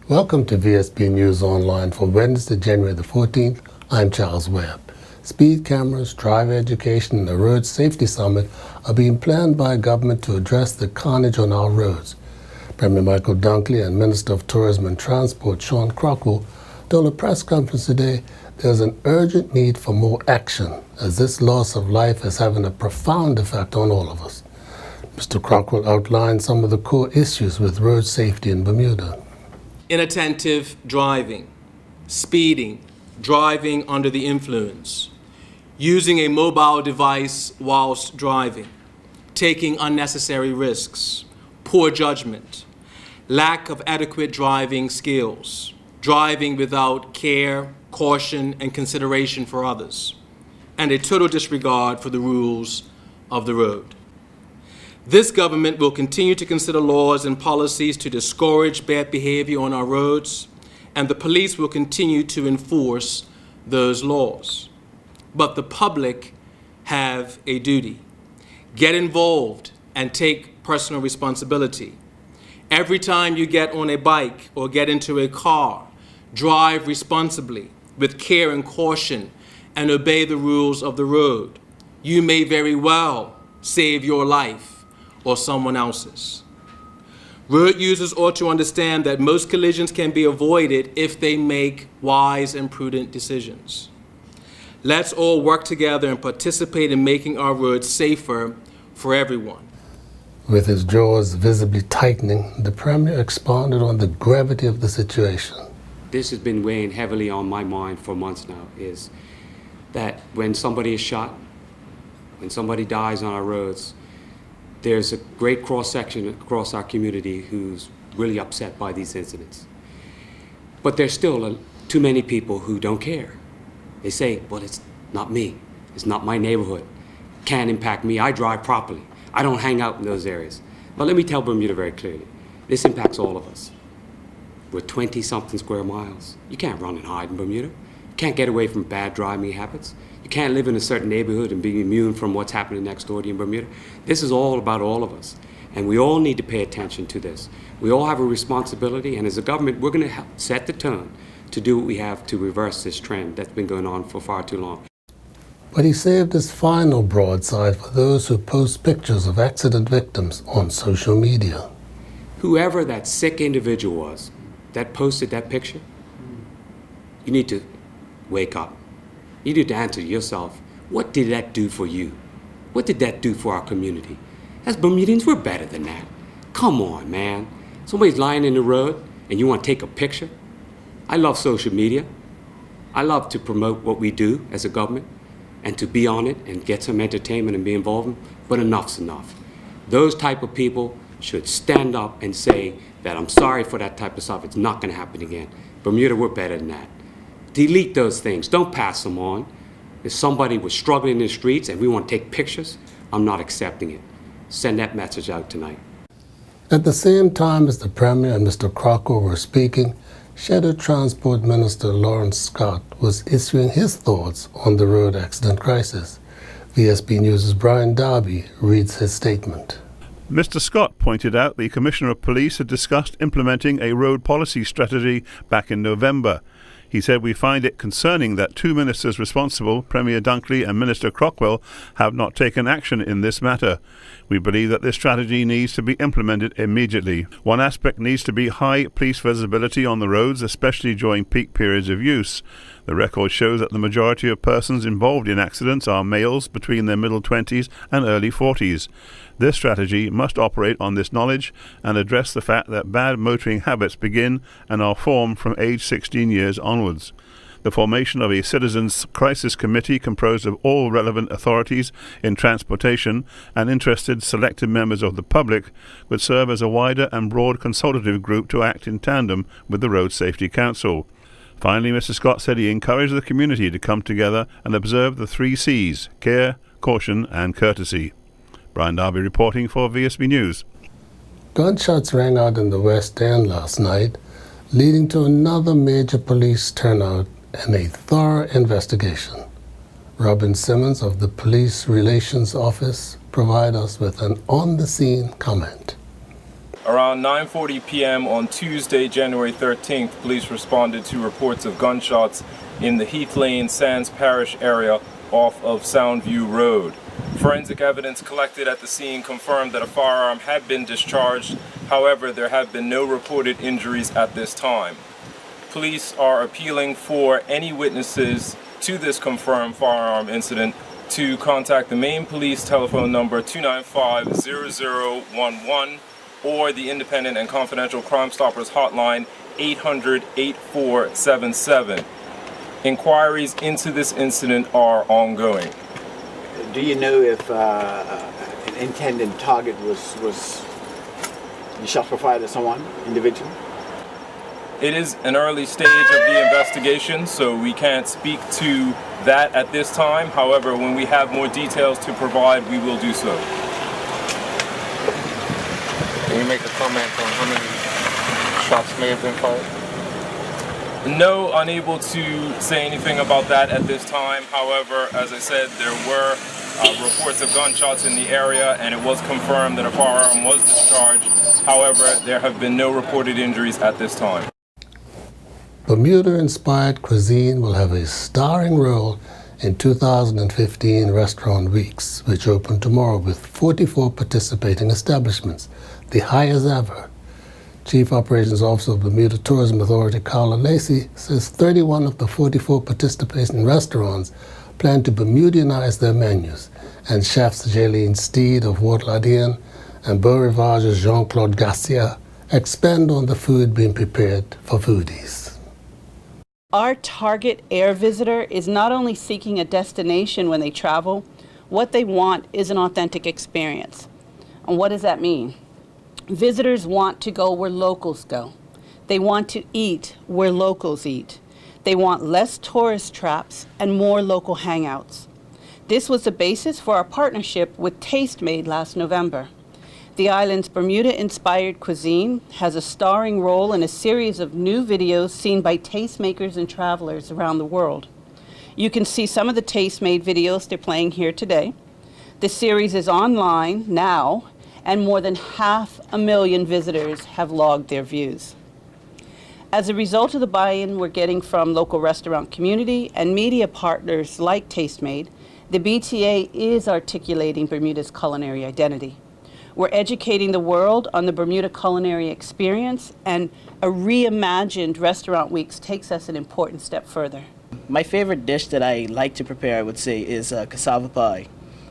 Welcome to Vsb News Online for Wednesday, January the 14th. I'm Charles Webb. Speed cameras, driver education, and the Road Safety Summit are being planned by government to address the carnage on our roads. Premier Michael Dunkley and Minister of Tourism and Transport Sean Crockwell told a press conference today there's an urgent need for more action, as this loss of life is having a profound effect on all of us. Mr. Crockwell outlined some of the core issues with road safety in Bermuda. Inattentive driving, speeding, driving under the influence, using a mobile device whilst driving, taking unnecessary risks, poor judgment, lack of adequate driving skills, driving without care, caution, and consideration for others, and a total disregard for the rules of the road. This government will continue to consider laws and policies to discourage bad behavior on our roads, and the police will continue to enforce those laws. But the public have a duty. Get involved and take personal responsibility. Every time you get on a bike or get into a car, drive responsibly with care and caution and obey the rules of the road. You may very well save your life or someone else's. Road users ought to understand that most collisions can be avoided if they make wise and prudent decisions. Let's all work together and participate in making our roads safer for everyone. With his jaws visibly tightening, the Premier expounded on the gravity of the situation. This has been weighing heavily on my mind for months now, is that when somebody is shot, when somebody dies on our roads, there's a great cross-section across our community who's really upset by these incidents. But there's still too many people who don't care. They say, well, it's not me. It's not my neighborhood. Can't impact me. I drive properly. I don't hang out in those areas. But let me tell Bermuda very clearly, this impacts all of us. We're 20-something square miles. You can't run and hide in Bermuda. You can't get away from bad driving habits. You can't live in a certain neighborhood and be immune from what's happening next door to you in Bermuda. This is all about all of us, and we all need to pay attention to this. We all have a responsibility, and as a government, we're going to set the tone to do what we have to reverse this trend that's been going on for far too long. But he saved his final broadside for those who post pictures of accident victims on social media. Whoever that sick individual was that posted that picture, you need to wake up. You need to answer yourself, what did that do for you? What did that do for our community? As Bermudians, we're better than that. Come on, man. Somebody's lying in the road and you want to take a picture? I love social media. I love to promote what we do as a government and to be on it and get some entertainment and be involved, but enough's enough. Those type of people should stand up and say that I'm sorry for that type of stuff. It's not going to happen again. Bermuda, we're better than that. Delete those things. Don't pass them on. If somebody was struggling in the streets and we want to take pictures, I'm not accepting it. Send that message out tonight. At the same time as the Premier and Mr. Crockwell were speaking, Shadow Transport Minister Lawrence Scott was issuing his thoughts on the road accident crisis. Vsb News' Brian Darby reads his statement. Mr. Scott pointed out the Commissioner of Police had discussed implementing a road policy strategy back in November. He said, we find it concerning that two ministers responsible, Premier Dunkley and Minister Crockwell, have not taken action in this matter. We believe that this strategy needs to be implemented immediately. One aspect needs to be high police visibility on the roads, especially during peak periods of use. The record shows that the majority of persons involved in accidents are males between their middle 20s and early 40s. This strategy must operate on this knowledge and address the fact that bad motoring habits begin and are formed from age 16 years onwards. The formation of a Citizens Crisis Committee composed of all relevant authorities in transportation and interested selected members of the public would serve as a wider and broad consultative group to act in tandem with the Road Safety Council. Finally, Mr. Scott said he encouraged the community to come together and observe the 3 C's: care, caution and courtesy. Brian Darby reporting for Vsb News. Gunshots rang out in the West End last night, leading to another major police turnout and a thorough investigation. Robin Simmons of the Police Relations Office provides us with an on-the-scene comment. Around 9:40 p.m. on Tuesday, January 13th, police responded to reports of gunshots in the Heath Lane Sands Parish area off of Soundview Road. Forensic evidence collected at the scene confirmed that a firearm had been discharged. However, there have been no reported injuries at this time. Police are appealing for any witnesses to this confirmed firearm incident to contact the main police telephone number 295-0011 or the Independent and Confidential Crime Stoppers hotline 800-8477. Inquiries into this incident are ongoing. Do you know if an intended target was the shots were fired at someone, individual? It is an early stage of the investigation, so we can't speak to that at this time. However, when we have more details to provide, we will do so. Can you make a comment on how many shots may have been fired? No, unable to say anything about that at this time. However, as I said, there were reports of gunshots in the area, and it was confirmed that a firearm was discharged. However, there have been no reported injuries at this time. Bermuda-inspired cuisine will have a starring role in 2015 Restaurant Weeks, which open tomorrow with 44 participating establishments, the highest ever. Chief Operations Officer of Bermuda Tourism Authority, Carla Lacey, says 31 of the 44 participating restaurants plan to Bermudianize their menus, and chefs Jaylene Steed of Waterladian and Beau Rivage's Jean-Claude Garcia expand on the food being prepared for foodies. Our target air visitor is not only seeking a destination when they travel, what they want is an authentic experience. And what does that mean? Visitors want to go where locals go. They want to eat where locals eat. They want less tourist traps and more local hangouts. This was the basis for our partnership with Tastemade last November. The island's Bermuda-inspired cuisine has a starring role in a series of new videos seen by tastemakers and travelers around the world. You can see some of the Tastemade videos they're playing here today. The series is online now, and more than 500,000 visitors have logged their views. As a result of the buy-in we're getting from local restaurant community and media partners like Tastemade, the BTA is articulating Bermuda's culinary identity. We're educating the world on the Bermuda culinary experience, and a reimagined Restaurant Weeks takes us an important step further. My favorite dish that I like to prepare, I would say, is cassava pie,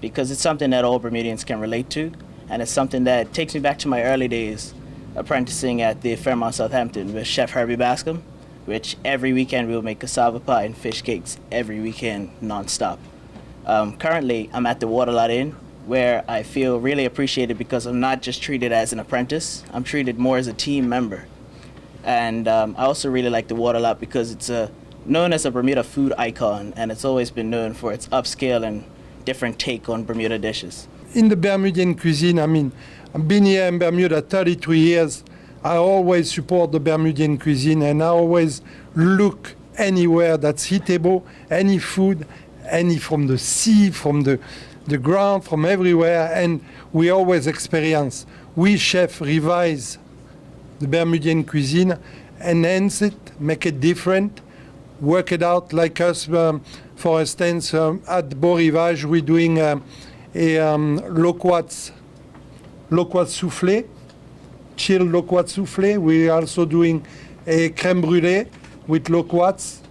because it's something that all Bermudians can relate to, and it's something that takes me back to my early days apprenticing at the Fairmont Southampton with Chef Herbie Bascom, which every weekend we will make cassava pie and fish cakes every weekend non-stop. Currently, I'm at the Waterlot Inn, where I feel really appreciated because I'm not just treated as an apprentice, I'm treated more as a team member. And I also really like the Waterlot because it's known as a Bermuda food icon, and it's always been known for its upscale and different take on Bermuda dishes. In the Bermudian cuisine, I've been here in Bermuda 33 years. I always support the Bermudian cuisine, and I always look anywhere that's eatable, any food, any from the sea, from the ground, from everywhere, and we always experience. We chefs revise the Bermudian cuisine, enhance it, make it different, work it out like us. For instance, at Beau Rivage, we're doing a loquats soufflé, chilled loquat soufflé. We're also doing a crème brûlée with loquats.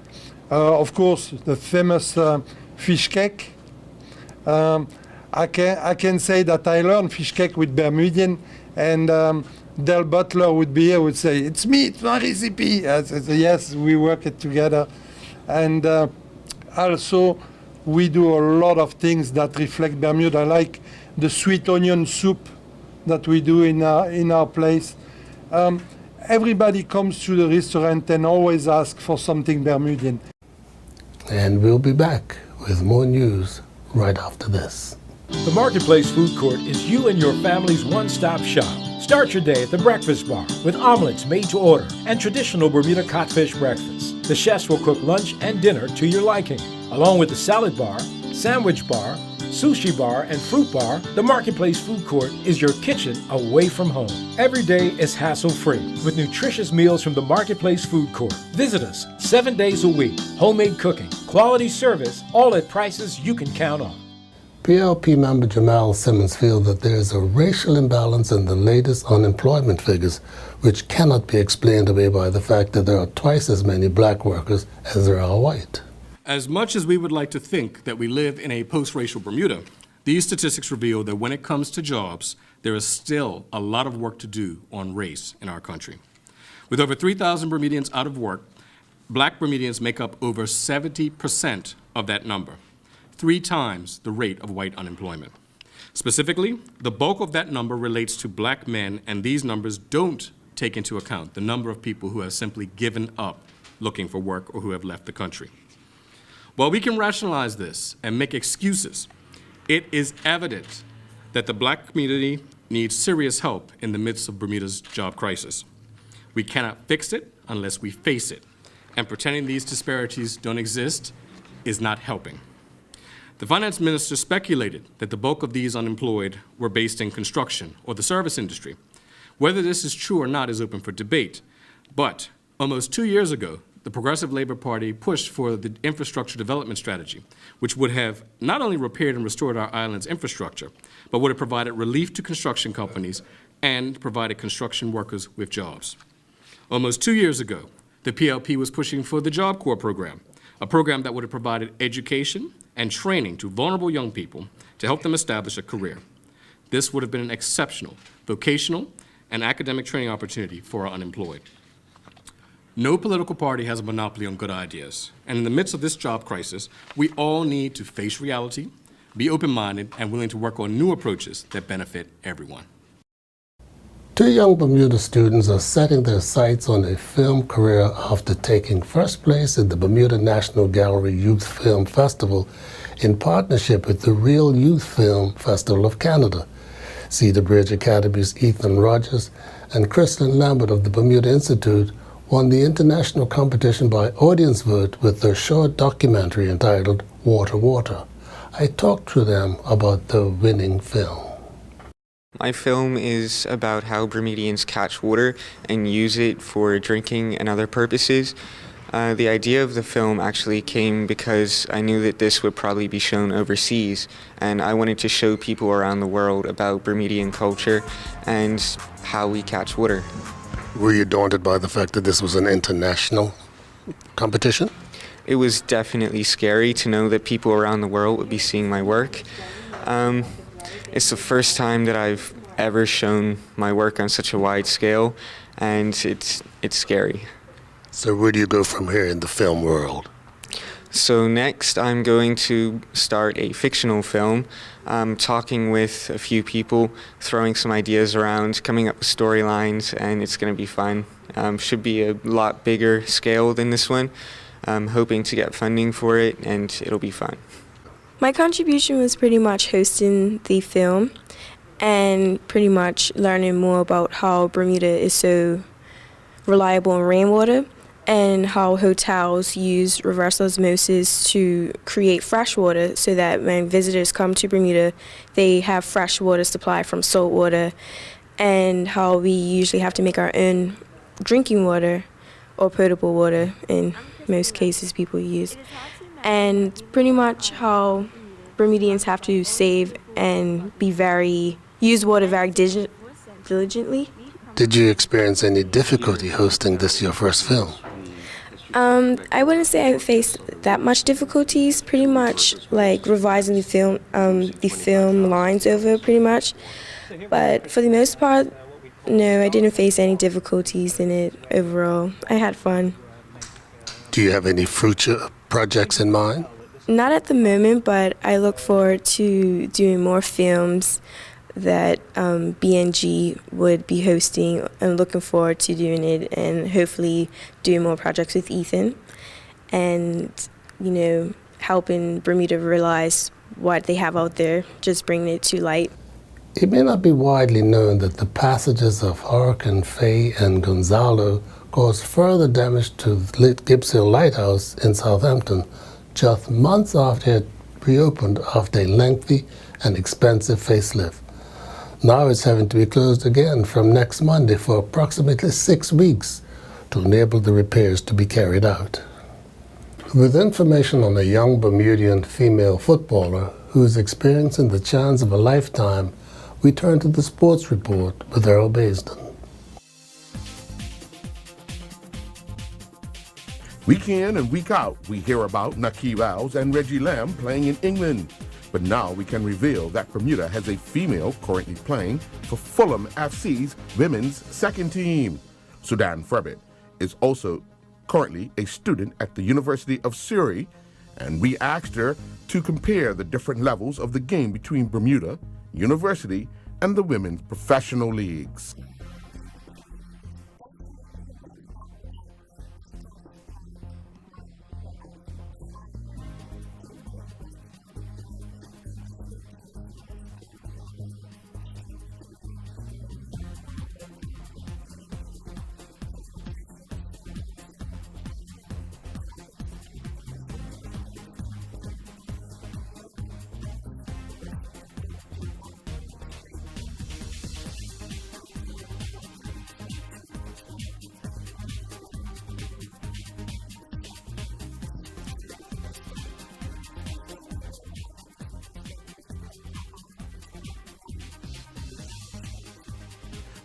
Of course, the famous fish cake. I can say that I learned fish cake with Bermudian, and Del Butler would be here, would say, "It's me, it's my recipe." I said, yes, we work it together. And also, we do a lot of things that reflect Bermuda, like the sweet onion soup that we do in our place. Everybody comes to the restaurant and always asks for something Bermudian. And we'll be back with more news right after this. The Marketplace Food Court is you and your family's one-stop shop. Start your day at the Breakfast Bar with omelets made to order and traditional Bermuda codfish breakfast. The chefs will cook lunch and dinner to your liking, along with the salad bar, sandwich bar, sushi bar, and fruit bar, the Marketplace Food Court is your kitchen away from home. Every day is hassle-free with nutritious meals from the Marketplace Food Court. Visit us 7 days a week. Homemade cooking, quality service, all at prices you can count on. PLP member Jamal Simmons feels that there is a racial imbalance in the latest unemployment figures, which cannot be explained away by the fact that there are twice as many black workers as there are white. As much as we would like to think that we live in a post-racial Bermuda, these statistics reveal that when it comes to jobs, there is still a lot of work to do on race in our country. With over 3,000 Bermudians out of work, black Bermudians make up over 70% of that number, 3 times the rate of white unemployment. Specifically, the bulk of that number relates to black men, and these numbers don't take into account the number of people who have simply given up looking for work or who have left the country. While we can rationalize this and make excuses, it is evident that the black community needs serious help in the midst of Bermuda's job crisis. We cannot fix it unless we face it, and pretending these disparities don't exist is not helping. The finance minister speculated that the bulk of these unemployed were based in construction or the service industry. Whether this is true or not is open for debate, but almost 2 years ago, the Progressive Labor Party pushed for the infrastructure development strategy, which would have not only repaired and restored our island's infrastructure, but would have provided relief to construction companies and provided construction workers with jobs. Almost 2 years ago, the PLP was pushing for the Job Corps program, a program that would have provided education and training to vulnerable young people to help them establish a career. This would have been an exceptional vocational and academic training opportunity for our unemployed. No political party has a monopoly on good ideas, and in the midst of this job crisis, we all need to face reality, be open-minded, and willing to work on new approaches that benefit everyone. 2 young Bermuda students are setting their sights on a film career after taking first place in the Bermuda National Gallery Youth Film Festival in partnership with the Real Youth Film Festival of Canada. Cedar Bridge Academy's Ethan Rogers and Kristen Lambert of the Bermuda Institute won the international competition by audience vote with their short documentary entitled Water, Water. I talked to them about the winning film. My film is about how Bermudians catch water and use it for drinking and other purposes. The idea of the film actually came because I knew that this would probably be shown overseas, and I wanted to show people around the world about Bermudian culture and how we catch water. Were you daunted by the fact that this was an international competition? It was definitely scary to know that people around the world would be seeing my work. It's the first time that I've ever shown my work on such a wide scale, and it's scary. So where do you go from here in the film world? So next I'm going to start a fictional film, talking with a few people, throwing some ideas around, coming up with storylines, and it's going to be fun. Should be a lot bigger scale than this one. I'm hoping to get funding for it, and it'll be fun. My contribution was pretty much hosting the film and pretty much learning more about how Bermuda is so reliable on rainwater and how hotels use reverse osmosis to create fresh water so that when visitors come to Bermuda, they have fresh water supply from salt water, and how we usually have to make our own drinking water or potable water in most cases people use. And pretty much how Bermudians have to save and use water very diligently. Did you experience any difficulty hosting this your first film? I wouldn't say I faced that much difficulties, pretty much like revising the film lines over pretty much. But for the most part, no, I didn't face any difficulties in it overall. I had fun. Do you have any future projects in mind? Not at the moment, but I look forward to doing more films that BNG would be hosting. I'm looking forward to doing it and hopefully doing more projects with Ethan and, helping Bermuda realize what they have out there, just bringing it to light. It may not be widely known that the passages of Hurricane Faye and Gonzalo caused further damage to Gibbs Hill Lighthouse in Southampton just months after it reopened after a lengthy and expensive facelift. Now it's having to be closed again from next Monday for approximately 6 weeks to enable the repairs to be carried out. With information on a young Bermudian female footballer who is experiencing the chance of a lifetime, we turn to the sports report with Earl Baisden. Week in and week out, we hear about Naki Rouse and Reggie Lamb playing in England. But now we can reveal that Bermuda has a female currently playing for Fulham FC's women's second team. Sudan Furbet is also currently a student at the University of Surrey, and we asked her to compare the different levels of the game between Bermuda, University, and the women's professional leagues.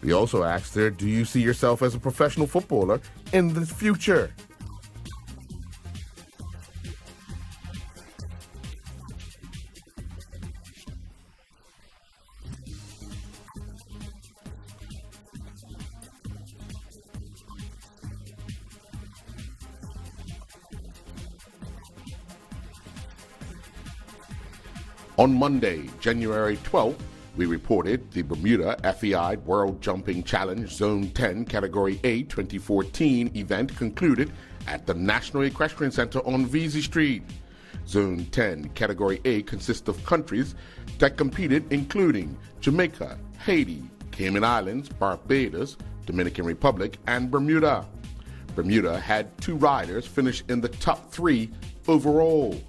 We also asked her, do you see yourself as a professional footballer in the future? On Monday, January 12th, we reported the Bermuda FEI World Jumping Challenge Zone 10 Category A 2014 event concluded at the National Equestrian Center on Vesey Street. Zone 10 Category A consists of countries that competed including Jamaica, Haiti, Cayman Islands, Barbados, Dominican Republic, and Bermuda. Bermuda had 2 riders finish in the top 3 overall.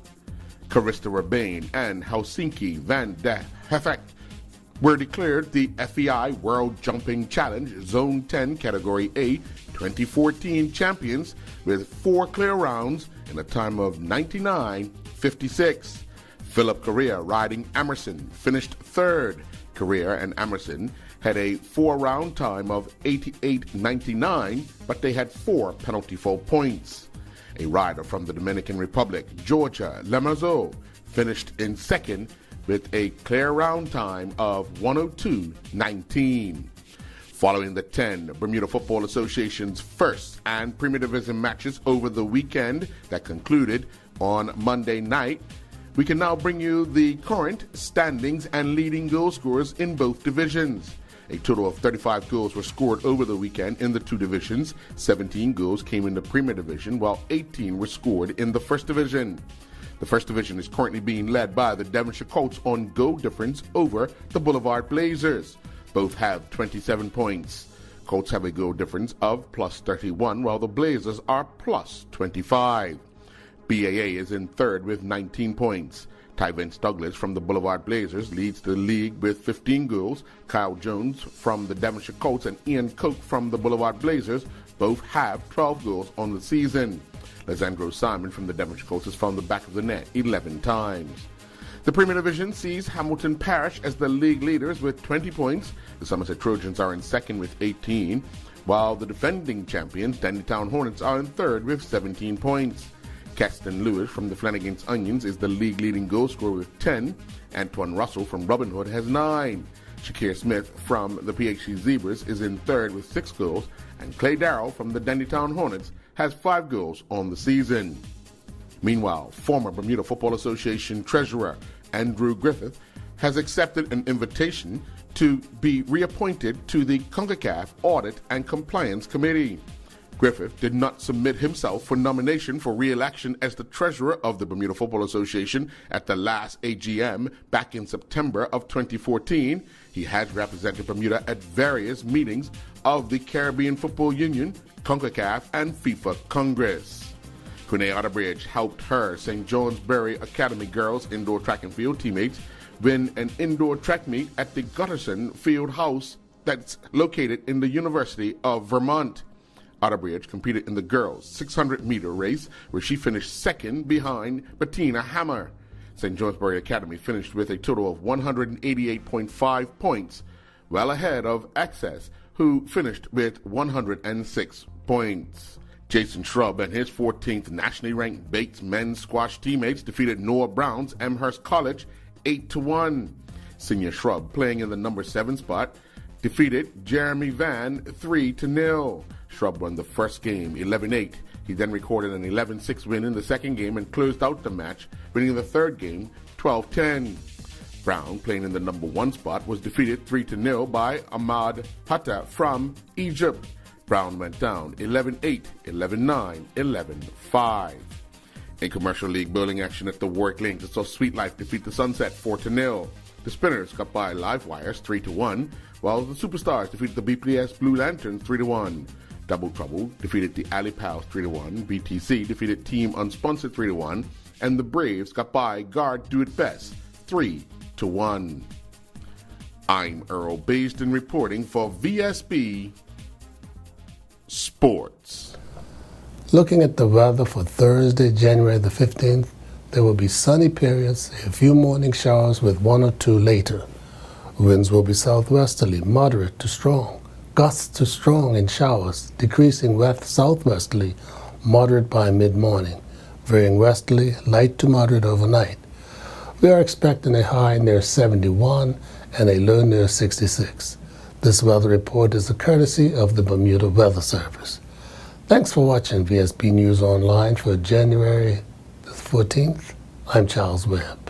Carista Rebane and Helsinki van de Heffect were declared the FEI World Jumping Challenge Zone 10 Category A 2014 champions with 4 clear rounds in a time of 99.56. Philip Correa riding Emerson finished 3rd. Correa and Emerson had a 4-round time of 88.99, but they had 4 penalty fault points. A rider from the Dominican Republic, Georgia Lemazo, finished in 2nd with a clear round time of 102.19. Following the 10 Bermuda Football Association's first and Premier Division matches over the weekend that concluded on Monday night, we can now bring you the current standings and leading goal scorers in both divisions. A total of 35 goals were scored over the weekend in the 2 divisions. 17 goals came in the Premier Division, while 18 were scored in the First Division. The First Division is currently being led by the Devonshire Colts on goal difference over the Boulevard Blazers. Both have 27 points. Colts have a goal difference of plus 31, while the Blazers are plus 25. BAA is in 3rd with 19 points. Ty Vince Douglas from the Boulevard Blazers leads the league with 15 goals. Kyle Jones from the Devonshire Colts and Ian Coke from the Boulevard Blazers both have 12 goals on the season. Lizandro Simon from the Devonshire Colts has found the back of the net 11 times. The Premier Division sees Hamilton Parish as the league leaders with 20 points. The Somerset Trojans are in 2nd with 18, while the defending champions, Dandytown Hornets, are in 3rd with 17 points. Caxton Lewis from the Flanagan's Onions is the league leading goal scorer with 10. Antoine Russell from Robin Hood has 9. Shakir Smith from the PHC Zebras is in 3rd with 6 goals, and Clay Darrell from the Dandytown Hornets has 5 goals on the season. Meanwhile, former Bermuda Football Association Treasurer Andrew Griffith has accepted an invitation to be reappointed to the CONCACAF Audit and Compliance Committee. Griffith did not submit himself for nomination for re-election as the treasurer of the Bermuda Football Association at the last AGM back in September of 2014. He has represented Bermuda at various meetings of the Caribbean Football Union, CONCACAF, and FIFA Congress. Quinay Otterbridge helped her St. Johnsbury Academy girls indoor track and field teammates win an indoor track meet at the Gutterson Field House that's located in the University of Vermont. Otterbridge competed in the girls' 600-meter race, where she finished second behind Bettina Hammer. St. Johnsbury Academy finished with a total of 188.5 points, well ahead of Access, who finished with 106 points. Jason Shrub and his 14th nationally ranked Bates men's squash teammates defeated Noah Brown's Amherst College 8-1. Senior Shrub, playing in the number 7 spot, defeated Jeremy Van 3-0. Shrub won the first game 11-8. He then recorded an 11-6 win in the second game and closed out the match, winning the third game 12-10. Brown, playing in the number 1 spot, was defeated 3-0 by Ahmad Hatta from Egypt. Brown went down 11-8, 11-9, 11-5. In Commercial League bowling action at the Warwick Lanes, it saw Sweet Life defeat the Sunset 4-0. The Spinners got by Live Wires 3-1, while the Superstars defeated the BPS Blue Lanterns 3-1. Double Trouble defeated the Alley Pals 3-1, BTC defeated Team Unsponsored 3-1, and the Braves got by Guard Do It Best 3-1. I'm Earl Basden reporting for VSB Sports. Looking at the weather for Thursday, January the 15th, there will be sunny periods, a few morning showers with 1 or 2 later. Winds will be southwesterly, moderate to strong. Gusts to strong in showers, decreasing southwesterly, moderate by mid-morning, varying westerly, light to moderate overnight. We are expecting a high near 71 and a low near 66. This weather report is a courtesy of the Bermuda Weather Service. Thanks for watching VSB News Online for January the 14th. I'm Charles Webb.